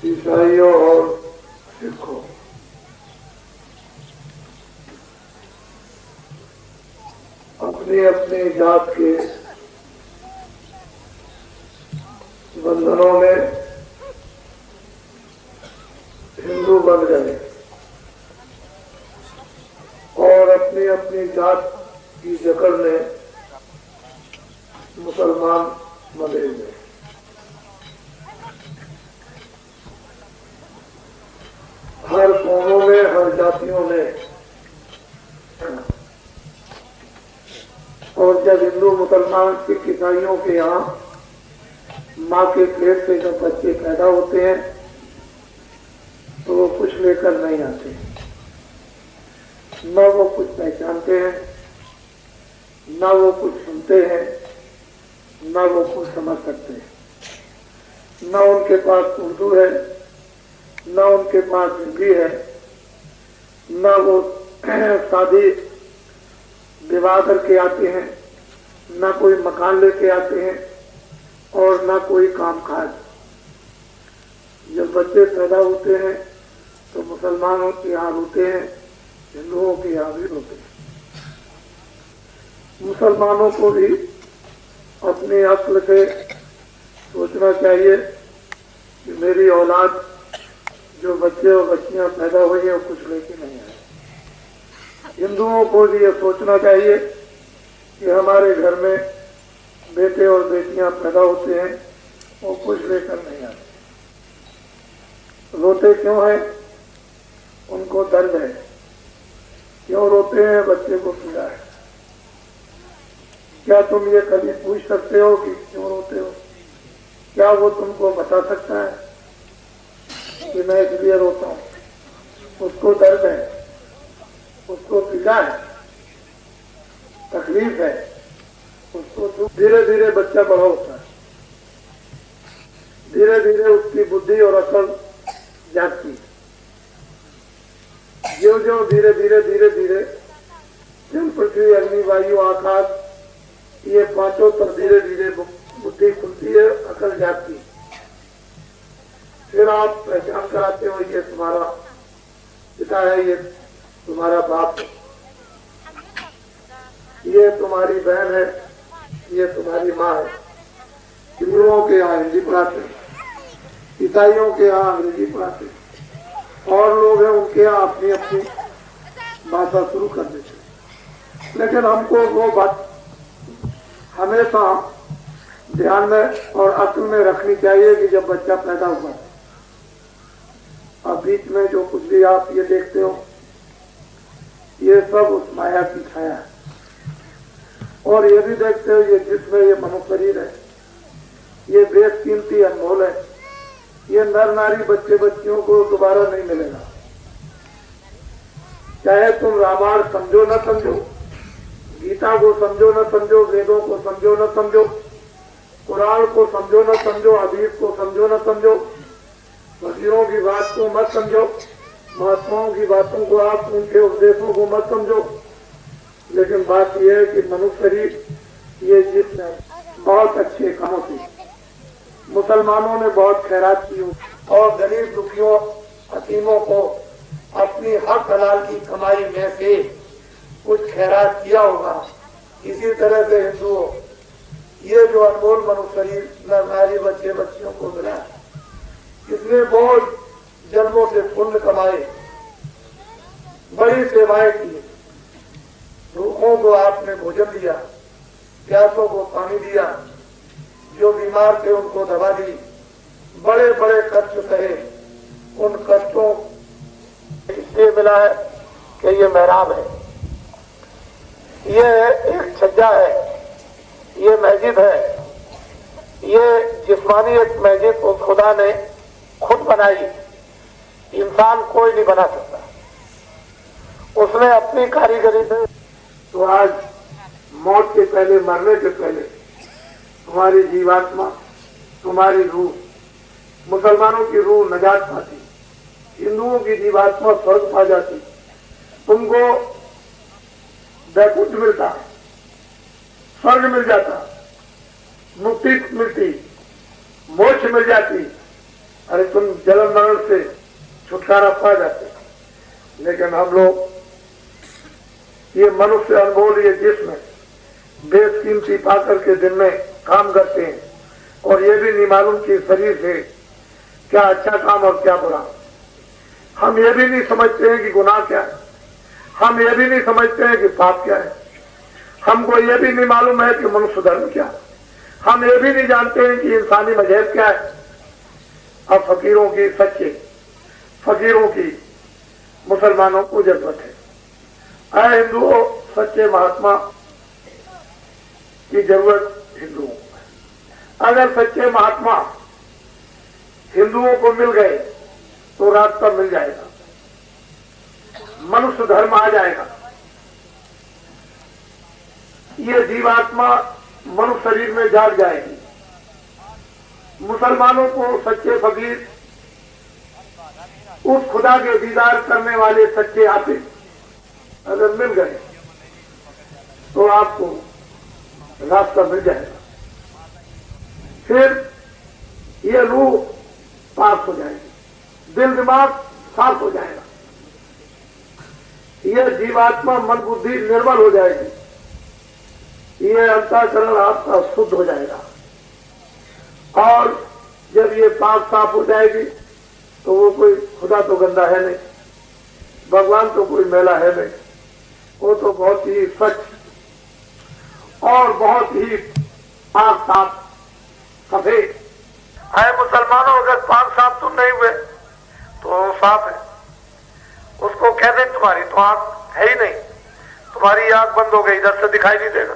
ईसाइयों और सिखों, अपनी अपनी जात के बंधनों में हिंदू बन गए और अपनी अपनी जात की जकड़ में मुसलमान बने हुए। हर कोनों में, हर जातियों में। और जब हिंदू, मुसलमान, सिख, ईसाइयों के यहाँ माँ के पेट से जब बच्चे पैदा होते हैं तो वो कुछ लेकर नहीं आते, न वो कुछ पहचानते हैं, न वो कुछ सुनते हैं, न वो कुछ समझ सकते हैं। न उनके पास उर्दू है, न उनके पास हिंदी है, न वो शादी विवाह करके आते हैं, न कोई मकान लेके आते हैं और न कोई काम काज। जब बच्चे पैदा होते हैं तो मुसलमानों के यहाँ रोते हैं, हिंदुओं के यहाँ भी रोते हैं। मुसलमानों को भी अपनी अक्ल से सोचना चाहिए कि मेरी औलाद, जो बच्चे और बच्चियां पैदा हुई है, वो कुछ लेके नहीं आए। हिंदुओं को भी ये सोचना चाहिए कि हमारे घर में बेटे और बेटियां पैदा होते हैं, वो कुछ लेकर नहीं आते। रोते क्यों हैं? उनको दर्द है। क्यों रोते हैं? बच्चे को पीड़ा है। क्या तुम ये कभी पूछ सकते हो कि क्यों रोते हो? क्या वो तुमको बता सकता है कि मैं इसलिए रोता हूं? उसको दर्द है, उसको पीड़ा है, तकलीफ है, उसको। धीरे धीरे बच्चा बड़ा होता है, धीरे धीरे उसकी बुद्धि और अकल जागती है। जो जो धीरे धीरे धीरे धीरे जल, पृथ्वी, अग्नि, वायु, आकाश, ये पांचों पर धीरे धीरे बुद्धि खुलती है, अकल जागती है। फिर आप पहचान कराते हो, ये तुम्हारा पिता है, ये तुम्हारा बाप है, ये तुम्हारी बहन है, ये तुम्हारी माँ है। हिंदुओं के यहाँ हिंदी पढ़ाते, ईसाइयों के यहाँ अंग्रेजी पढ़ाते, और लोग हैं उनके यहाँ अपनी अपनी भाषा शुरू कर देते। लेकिन हमको वो बात हमेशा ध्यान में और अक्ल में रखनी चाहिए कि जब बच्चा पैदा हुआ, अब बीच में जो कुछ भी आप ये देखते हो, ये सब उस माया की छाया है। और ये भी देखते हो, ये जिसमें ये मनुष्य शरीर है, ये बेशकीमती अनमोल है। ये नर नारी, बच्चे बच्चियों को दोबारा नहीं मिलेगा। चाहे तुम रामायण समझो न समझो, गीता को समझो न समझो, वेदों को समझो न समझो, कुरान को समझो न समझो, हदीस को समझो न समझो, फकीरों की बात को मत समझो, महात्माओं की बातों को, आप उनके उपदेशों को मत समझो। लेकिन बात यह है कि मनुष्य शरीर, ये जिस्म है, बहुत अच्छे कामों से मुसलमानों ने बहुत खैरात की और गरीब दुखियों, हकीमों को अपनी हक हलाल की कमाई में से कुछ खैरात किया होगा। इसी तरह से हिंदुओं, ये जो अनमोल मनुष्य शरीर नारी, बच्चे बच्चियों को मिला, इसने बहुत जन्मों से पुण्य कमाए, बड़ी सेवाएं की। भूखों को आपने भोजन दिया, प्यासों को पानी दिया, जो बीमार थे उनको दवा दी, बड़े बड़े कष्ट सहे। उन कष्टों इसलिए मिला है कि ये मेहराब है, ये एक छज्जा है, ये मस्जिद है, ये जिस्मानी एक मस्जिद उस खुदा ने खुद बनाई। इंसान कोई नहीं बना सकता, उसने अपनी कारीगरी से। तो आज मौत के पहले, मरने के पहले तुम्हारी जीवात्मा तुम्हारी रूह, मुसलमानों की रूह नजात पाती, हिंदुओं की जीवात्मा स्वर्ग पा जाती, तुमको वैकुंठ मिलता, स्वर्ग मिल जाता, मुक्ति मिलती, मोक्ष मिल जाती, अरे तुम जन्म मरण से छुटकारा पा जाते। लेकिन हम लोग ये मनुष्य अनमोल ये जिस्म बेकीमती पाकर के दिन में काम करते हैं और ये भी नहीं मालूम कि शरीर से क्या अच्छा काम और क्या बुरा। हम ये भी नहीं समझते हैं कि गुनाह क्या है, हम ये भी नहीं समझते हैं कि पाप क्या है, हमको ये भी नहीं मालूम है कि मनुष्य धर्म क्या है, हम ये भी नहीं जानते हैं कि इंसानी मजहब क्या है। अब फकीरों की, सच्चे फकीरों की मुसलमानों को जरूरत है। अरे हिंदुओं, सच्चे महात्मा की जरूरत हिंदुओं को है। अगर सच्चे महात्मा हिंदुओं को मिल गए तो रास्ता मिल जाएगा, मनुष्य धर्म आ जाएगा। ये जीवात्मा मनुष्य शरीर में जाग जाएगी। मुसलमानों को सच्चे फकीर, उस खुदा के दीदार करने वाले सच्चे हाफिज अगर मिल गए तो आपको रास्ता मिल जाएगा। फिर ये रूह पाक हो जाएगी, दिल दिमाग साफ हो जाएगा, यह जीवात्मा मन बुद्धि निर्मल हो जाएगी, यह अंतःकरण आपका शुद्ध हो जाएगा। और जब ये पाक साफ हो जाएगी तो वो कोई खुदा तो गंदा है नहीं, भगवान तो कोई मैला है नहीं, वो तो बहुत ही स्वच्छ और बहुत ही पाक साफ सफेद है। मुसलमानों, अगर पाक साफ तुम नहीं हुए तो साफ है, उसको कह दें तुम्हारी तो आंख है ही नहीं, तुम्हारी आंख बंद हो गई, इधर से दिखाई नहीं देगा।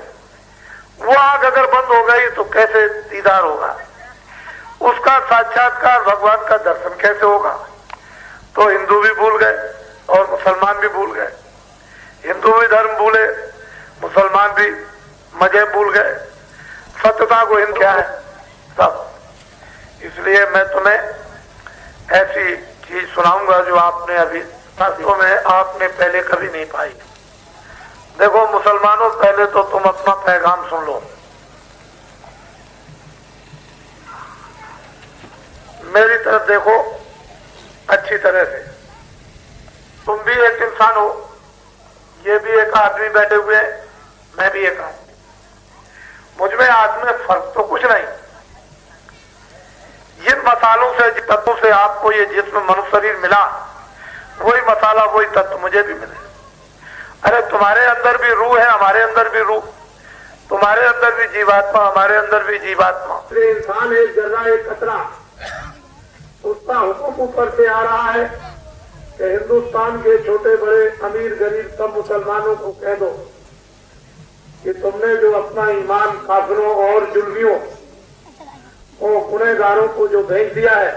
वो आंख अगर बंद हो गई तो कैसे दीदार होगा, उसका साक्षात्कार भगवान का दर्शन कैसे होगा। तो हिंदू भी भूल गए और मुसलमान भी भूल गए, हिंदू भी धर्म भूले, मुसलमान भी मजहब भूल गए, सत्यता को हिंदू क्या है सब। इसलिए मैं तुम्हें ऐसी चीज सुनाऊंगा जो आपने अभी शास्त्रों में आपने पहले कभी नहीं पाई। देखो मुसलमानों, पहले तो तुम अपना पैगाम सुन लो। मेरी तरफ देखो अच्छी तरह से। तुम भी एक इंसान हो, ये भी एक आदमी बैठे हुए हैं, मैं भी एक आदमी। मुझमें आज में फर्क तो कुछ नहीं। जिन मसालों से, जिन तत्वों से आपको ये जिस्म मनुष्य शरीर मिला, वही मसाला वही तत्व मुझे भी मिले। अरे तुम्हारे अंदर भी रूह है, हमारे अंदर भी रूह, तुम्हारे अंदर भी जीवात्मा, हमारे अंदर भी जीवात्मा। इंसान एक जर्रा, एक कतरा, उसका हुक्म ऊपर से आ रहा है कि हिंदुस्तान के छोटे बड़े, अमीर गरीब सब मुसलमानों को कह दो कि तुमने जो अपना ईमान काफिरों और जुल्मियों और गुनहगारों को जो भेज दिया है,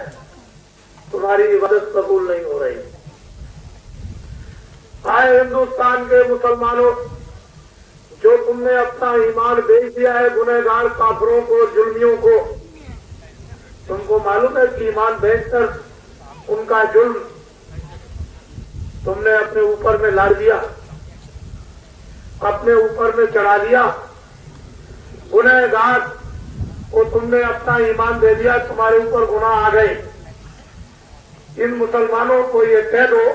तुम्हारी इबादत कबूल नहीं हो रही। आए हिंदुस्तान के मुसलमानों, जो तुमने अपना ईमान भेज दिया है गुनहगार काफिरों को, जुल्मियों को, तुमको मालूम है कि ईमान भेजकर उनका जुल्म तुमने अपने ऊपर में लाद दिया, अपने ऊपर में चढ़ा लिया। गुनहगार को तुमने अपना ईमान दे दिया, तुम्हारे ऊपर गुनाह आ गए। इन मुसलमानों को ये कह दो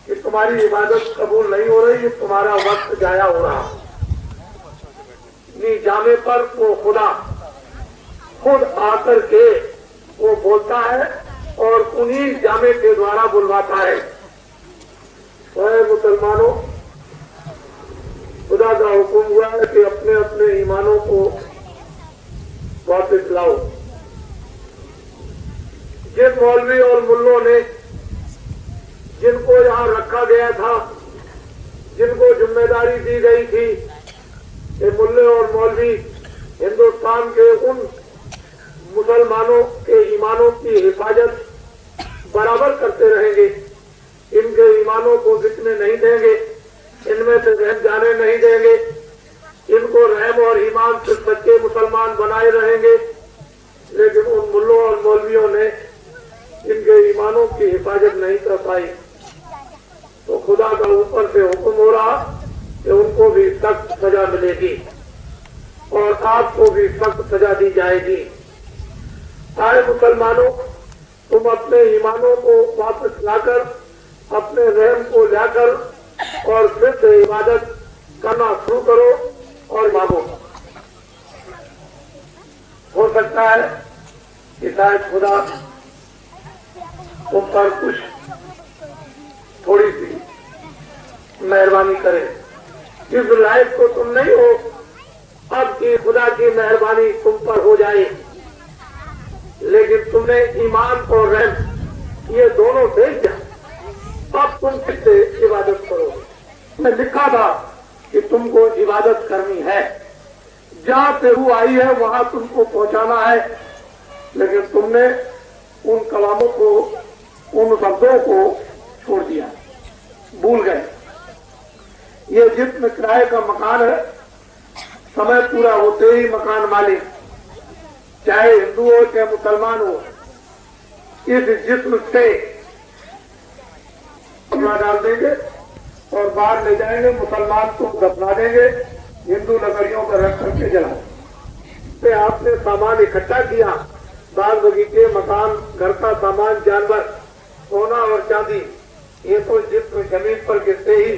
कि तुम्हारी इबादत कबूल नहीं हो रही, तुम्हारा वक्त जाया हो रहा। नी जामे पर वो खुदा खुद आकर के वो बोलता है और उन्हीं जामे के द्वारा बुलवाता है। तो मुसलमानों, खुदा का हुक्म हुआ है कि अपने अपने ईमानों को वापस लाओ। जिन मौलवी और मुल्लों ने, जिनको यहाँ रखा गया था, जिनको जिम्मेदारी दी गई थी, ये मुल्ले और मौलवी हिंदुस्तान के उन मुसलमानों के ईमानों की हिफाजत बराबर करते रहेंगे, इनके ईमानों को बिकने नहीं देंगे, इनमें से रहम जाने नहीं देंगे, इनको रहम और ईमान से सच्चे मुसलमान बनाए रहेंगे। लेकिन उन मुल्लों और मौलवियों ने इनके ईमानों की हिफाजत नहीं कर पाई, तो खुदा का ऊपर से हुक्म हो रहा कि उनको भी सख्त सजा मिलेगी और आपको भी सख्त सजा दी जाएगी। आए मुसलमानों, तुम अपने ईमानों को वापस लाकर, अपने रहम को लाकर और फिर से इबादत करना शुरू करो और मांगो। हो सकता है कि शायद खुदा तुम पर कुछ थोड़ी सी मेहरबानी करे। इस लायक तो तुम नहीं हो अब कि खुदा की मेहरबानी तुम पर हो जाए, लेकिन तुमने ईमान और रहम ये दोनों देख दिया, अब तुम फिर से इबादत करो। मैं लिखा था कि तुमको इबादत करनी है, जहां से रूह आई है वहां तुमको पहुंचाना है, लेकिन तुमने उन कलामों को, उन शब्दों को छोड़ दिया, भूल गए। ये जिस्म किराए का मकान है, समय पूरा होते ही मकान मालिक, चाहे हिंदू हो चाहे मुसलमान हो, इस जिस्म से कपड़ा डाल देंगे और बाहर ले जाएंगे। मुसलमान को दफना देंगे, हिंदू लकड़ियों पर रख करके जला। आपने सामान इकट्ठा किया, बाग बगीचे, मकान, घर का सामान, जानवर, सोना और चांदी, ये तो जिस्म जमीन पर गिरते ही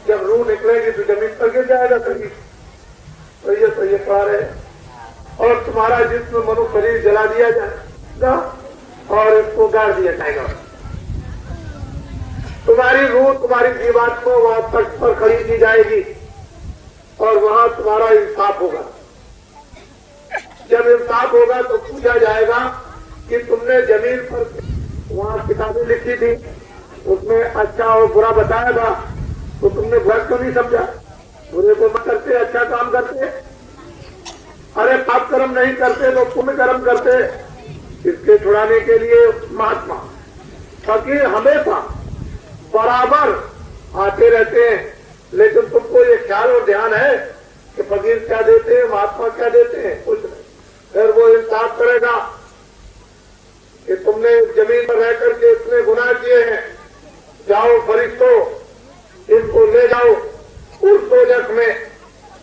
जब रूह निकलेगी तो जमीन पर गिर जाएगा कभी। तो ये पार है। और तुम्हारा जिस्म मनु शरीर जला दिया जाएगा और इसको गाड़ दिया जाएगा। तुम्हारी रूह, तुम्हारी जीवात को वहां तख्त पर खड़ी की जाएगी और वहां तुम्हारा इंसाफ होगा। जब इंसाफ होगा तो पूछा जाएगा कि तुमने जमीन पर वहां किताबें लिखी थी, उसमें अच्छा और बुरा बताया था, तो तुमने बुरा क्यों नहीं समझा? बुरे को मत करते, अच्छा काम करते। अरे पाप कर्म नहीं करते तो पुण्य कर्म करते। इसके छुड़ाने के लिए महात्मा फकीर हमेशा बराबर आते रहते हैं, लेकिन तुमको ये ख्याल और ध्यान है कि फकीर क्या देते हैं, महात्मा क्या देते हैं? कुछ नहीं। फिर वो इंसाफ करेगा कि तुमने जमीन पर रह करके इतने गुनाह किए हैं, जाओ फरिश्तों, इनको ले जाओ उस दोजख में,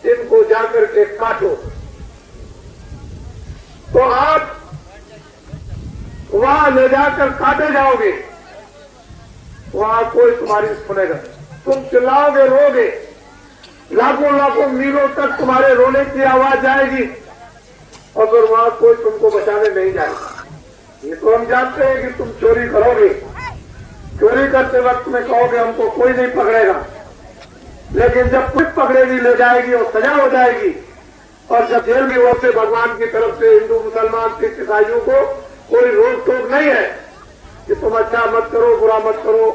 इनको जाकर के काटो। तो आप वहां ले जाकर काटे जाओगे, वहां कोई तुम्हारी सुनेगा। तुम चिल्लाओगे, रोगे, लाखों लाखों मीलों तक तुम्हारे रोने की आवाज जाएगी और फिर वहां कोई तुमको बचाने नहीं जाएगा। ये तो हम जानते हैं कि तुम चोरी करोगे, चोरी करते वक्त में कहोगे हमको कोई नहीं पकड़ेगा, लेकिन जब कुछ पकड़ेगी, ले जाएगी और सजा हो जाएगी, और जब जेल में होते भगवान की तरफ से हिंदू, मुसलमान, सिख, ईसाइयों को कोई रोक टोक नहीं है कि तुम अच्छा मत करो, बुरा मत करो,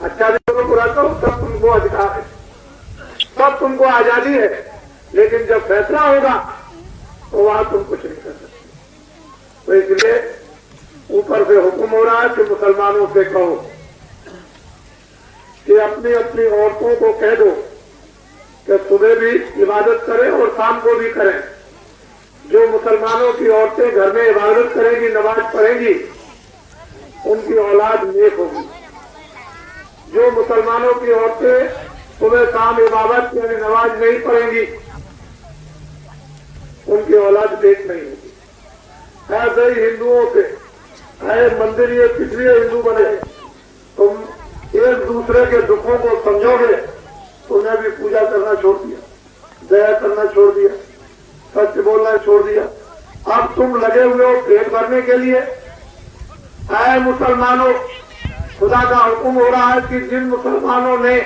अच्छा भी करो, बुरा करो, सब तुमको अधिकार है, सब तुमको आजादी है। लेकिन जब फैसला होगा तो वहां तुम कुछ नहीं कर सकते। तो इसलिए ऊपर से हुक्म हो रहा है कि मुसलमानों से कहो कि अपनी अपनी औरतों को कह दो कि सुबह भी इबादत करें और शाम को भी करें। जो मुसलमानों की औरतें घर में इबादत करेंगी, नमाज पढ़ेंगी, उनकी औलाद नेक होगी। जो मुसलमानों की औरतें सुबह शाम इबादत यानी नमाज नहीं पढ़ेंगी, उनकी औलाद नेक नहीं होगी। ऐसे ही हिंदुओं से मंदिर ये इसलिए हिंदू बने, तुम एक दूसरे के दुखों को समझोगे तो उन्हें भी पूजा करना छोड़ दिया, दया करना छोड़ दिया, सच बोलना छोड़ दिया। अब तुम लगे हुए हो पेट भरने के लिए। ऐ मुसलमानों, खुदा का हुक्म हो रहा है कि जिन मुसलमानों ने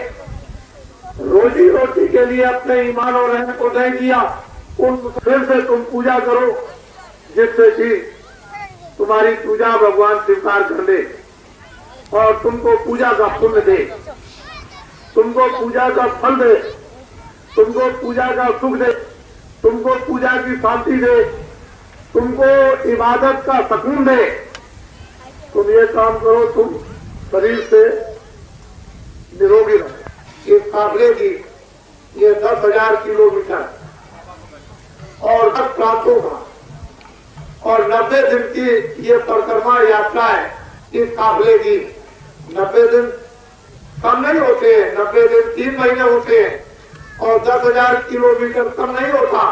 रोजी रोटी के लिए अपने ईमान और रहम को नहीं किया, उन फिर से तुम पूजा करो, जिससे कि तुम्हारी पूजा भगवान स्वीकार कर ले और तुमको पूजा का पुण्य दे, तुमको पूजा का फल दे, तुमको पूजा का सुख दे, तुमको पूजा की शांति दे, तुमको इबादत का सुकून दे। तुम ये काम करो, तुम शरीर से निरोगी रहो। इस काफले की ये 10,000 किलोमीटर और 10 प्रांतों का और 90 दिन की ये परिक्रमा यात्रा है। इस काफिले की 90 दिन कम नहीं होते हैं, 90 दिन 3 महीने होते हैं, और 10,000 किलोमीटर कम नहीं होता।